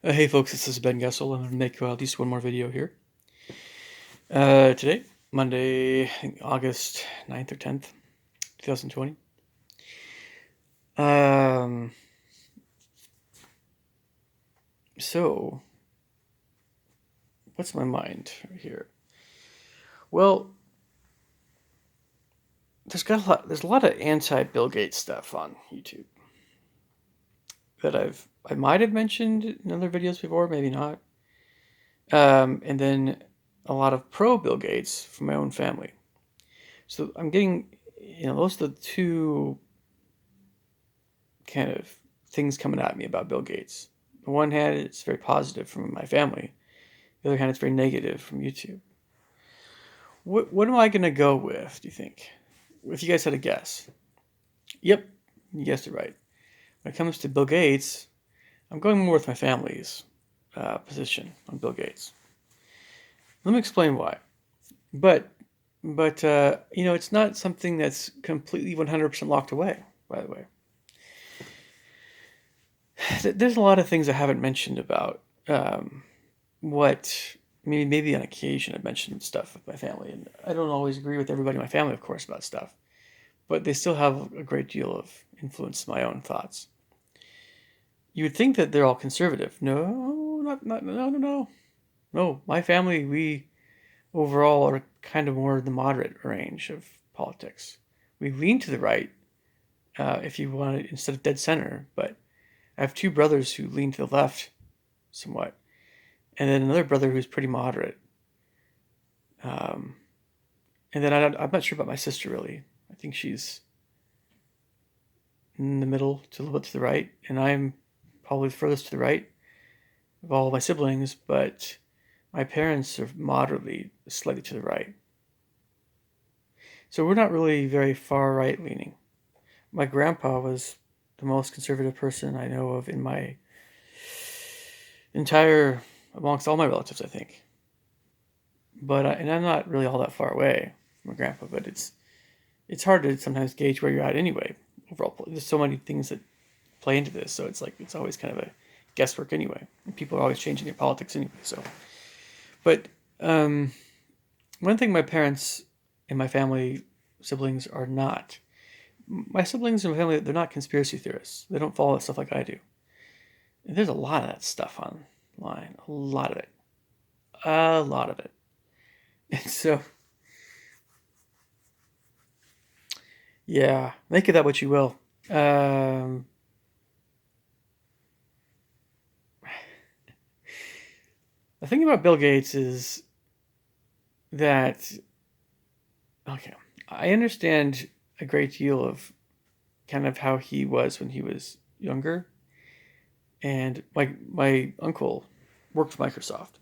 Hey folks, this is Ben Gessel. I'm going to make at least one more video here. Today, Monday, I think August 9th or 10th, 2020. Um, so, what's my mind here? Well, there's a lot of anti-Bill Gates stuff on YouTube that I might have mentioned in other videos before, maybe not. And then a lot of pro-Bill Gates from my own family. So I'm getting, those are the two kind of things coming at me about Bill Gates. On one hand, it's very positive from my family. The other hand, it's very negative from YouTube. What am I going to go with, do you think? If you guys had a guess. Yep, you guessed it right. When it comes to Bill Gates, I'm going more with my family's position on Bill Gates. Let me explain why. But, but it's not something that's completely 100% locked away, by the way. There's a lot of things I haven't mentioned about what maybe on occasion I've mentioned stuff with my family, and I don't always agree with everybody in my family, of course, about stuff, but they still have a great deal of influence in my own thoughts. You would think that they're all conservative. No, not no, no, no. No, my family, we overall are kind of more in the moderate range of politics. We lean to the right, if you want it, instead of dead center, but I have two brothers who lean to the left somewhat, and then another brother who's pretty moderate. Um, and then I'm not sure about my sister really. I think she's in the middle to a little bit to the right, and I'm probably the furthest to the right of all my siblings, but my parents are moderately slightly to the right. So we're not really very far right leaning. My grandpa was the most conservative person I know of in my entire, amongst all my relatives, I think. But and I'm not really all that far away from my grandpa, but it's hard to sometimes gauge where you're at anyway. Overall, there's so many things that play into this, so it's like it's always kind of a guesswork anyway. And people are always changing their politics anyway. So, but one thing my parents and my family siblings are not. My siblings and my family, they're not conspiracy theorists. They don't follow that stuff like I do. And there's a lot of that stuff online. A lot of it. A lot of it. And so, yeah, make of that what you will. Um, the thing about Bill Gates is that, okay, I understand a great deal of kind of how he was when he was younger. And my uncle worked for Microsoft.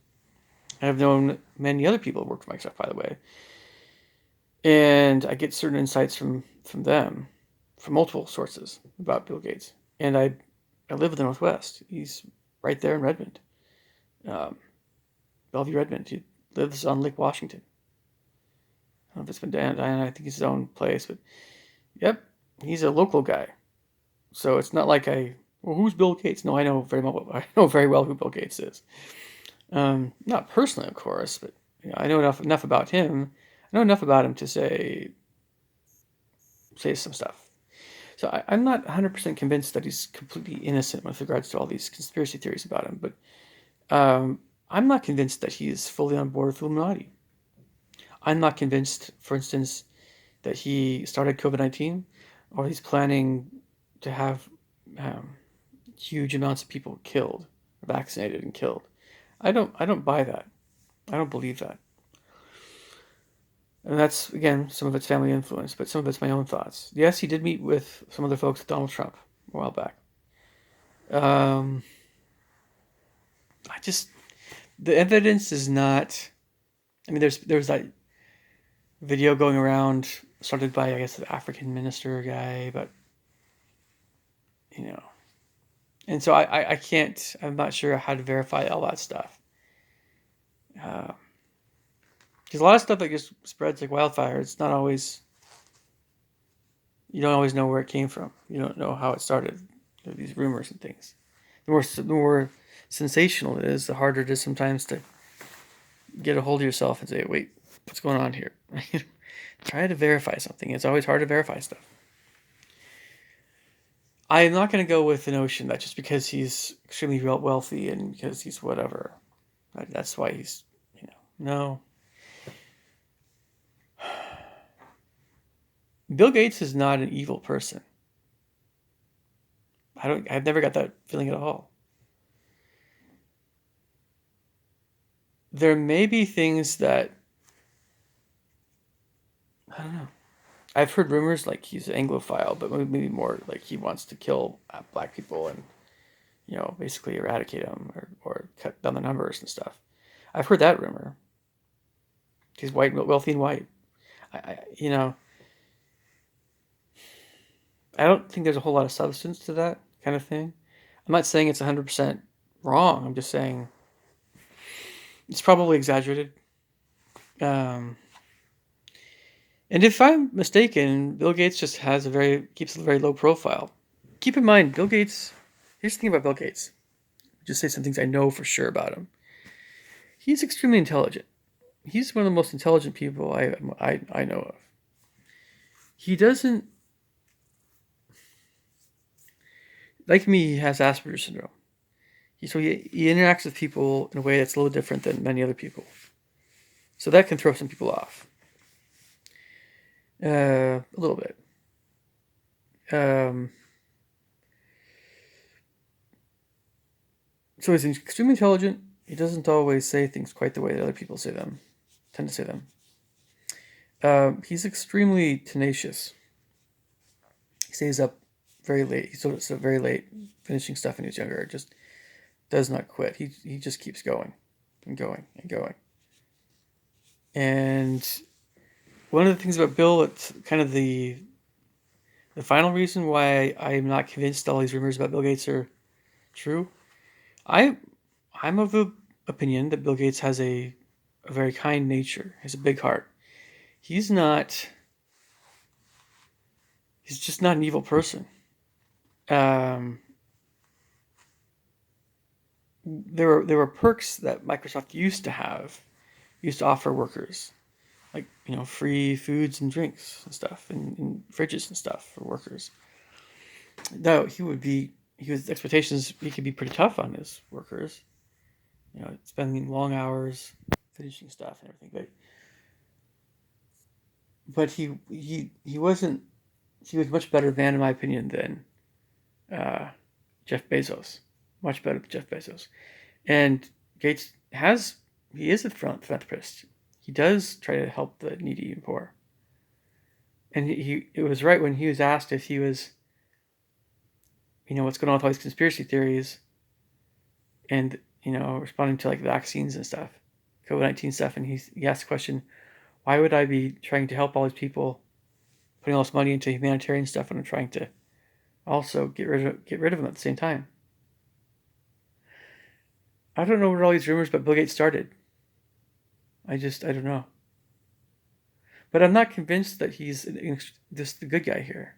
I've known many other people who worked for Microsoft, by the way. And I get certain insights from them, from multiple sources about Bill Gates. And I live in the Northwest. He's right there in Redmond, um, Bellevue, Redmond. He lives on Lake Washington. I don't know if it's been down. I think it's his own place, but yep, he's a local guy. So it's not like well, who's Bill Gates? No, I know very well. I know very well who Bill Gates is. Not personally, of course, but I know enough about him. I know enough about him to say some stuff. So I'm not 100% convinced that he's completely innocent with regards to all these conspiracy theories about him, but I'm not convinced that he is fully on board with Illuminati. I'm not convinced, for instance, that he started COVID-19 or he's planning to have um, huge amounts of people killed, vaccinated and killed. I don't buy that. I don't believe that. And that's, again, some of it's family influence, but some of it's my own thoughts. Yes, he did meet with some other folks with Donald Trump a while back. Um, I just, the evidence is not, I mean, there's that video going around, started by, I guess, the African minister guy, but, you know. And so I can't, I'm not sure how to verify all that stuff. Because a lot of stuff that just spreads like wildfire, it's not always, you don't always know where it came from. You don't know how it started. There are these rumors and things. The more sensational it is, the harder it is sometimes to get a hold of yourself and say, wait, what's going on here? Try to verify something. It's always hard to verify stuff. I am not going to go with the notion that just because he's extremely wealthy and because he's whatever, that's why he's, no. Bill Gates is not an evil person. I've never got that feeling at all. There may be things that, I don't know. I've heard rumors like he's an Anglophile, but maybe more like he wants to kill black people and, basically eradicate them or cut down the numbers and stuff. I've heard that rumor. He's white, wealthy and white. I don't think there's a whole lot of substance to that kind of thing. I'm not saying it's 100% wrong. I'm just saying it's probably exaggerated. And if I'm mistaken, Bill Gates just keeps a very low profile. Keep in mind, Bill Gates. Here's the thing about Bill Gates. Just say some things I know for sure about him. He's extremely intelligent. He's one of the most intelligent people I know of. He doesn't, like me, he has Asperger's syndrome. So he interacts with people in a way that's a little different than many other people. So that can throw some people off. A little bit. So he's extremely intelligent. He doesn't always say things quite the way that other people tend to say them. He's extremely tenacious. He stays up very late. He's sort of very late finishing stuff when he's younger. Just does not quit. He just keeps going and going and going. And one of the things about Bill, it's kind of the final reason why I'm not convinced all these rumors about Bill Gates are true. I'm of the opinion that Bill Gates has a very kind nature. He has a big heart. He's just not an evil person. There were perks that Microsoft used to offer workers, like free foods and drinks and stuff, and fridges and stuff for workers. Though his expectations, he could be pretty tough on his workers, spending long hours finishing stuff and everything. But he wasn't. He was much better man, in my opinion, than Jeff Bezos. Much better than Jeff Bezos. And Gates he is a philanthropist. He does try to help the needy and poor. And it was right when he was asked if he was, what's going on with all these conspiracy theories, and responding to like vaccines and stuff, COVID-19 stuff, and he asked the question, why would I be trying to help all these people, putting all this money into humanitarian stuff, when I'm trying to also get rid of them at the same time? I don't know where all these rumors about Bill Gates started. I don't know. But I'm not convinced that he's just the good guy here.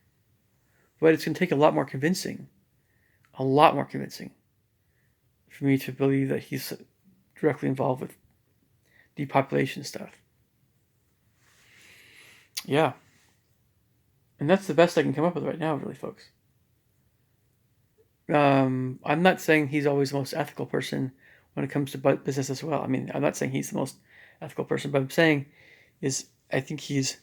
But it's going to take a lot more convincing for me to believe that he's directly involved with depopulation stuff. Yeah. And that's the best I can come up with right now, really, folks. I'm not saying he's always the most ethical person when it comes to business as well. I mean, I'm not saying he's the most ethical person, but I'm saying I think he's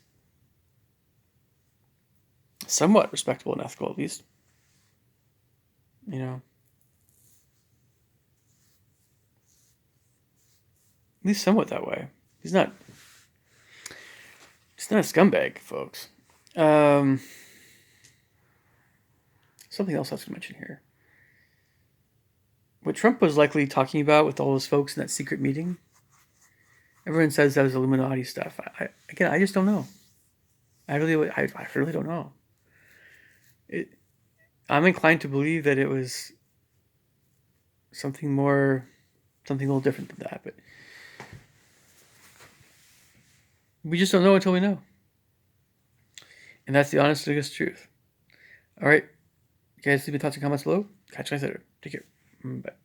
somewhat respectable and ethical, at least. At least somewhat that way. He's not a scumbag, folks. Something else I was going to mention here. What Trump was likely talking about with all those folks in that secret meeting, everyone says that was Illuminati stuff. I just don't know. I really don't know. I'm inclined to believe that it was something a little different than that, but we just don't know until we know. And that's the honest to goodness truth. All right. You guys leave me thoughts and comments below. Catch you guys later. Take care. Bye.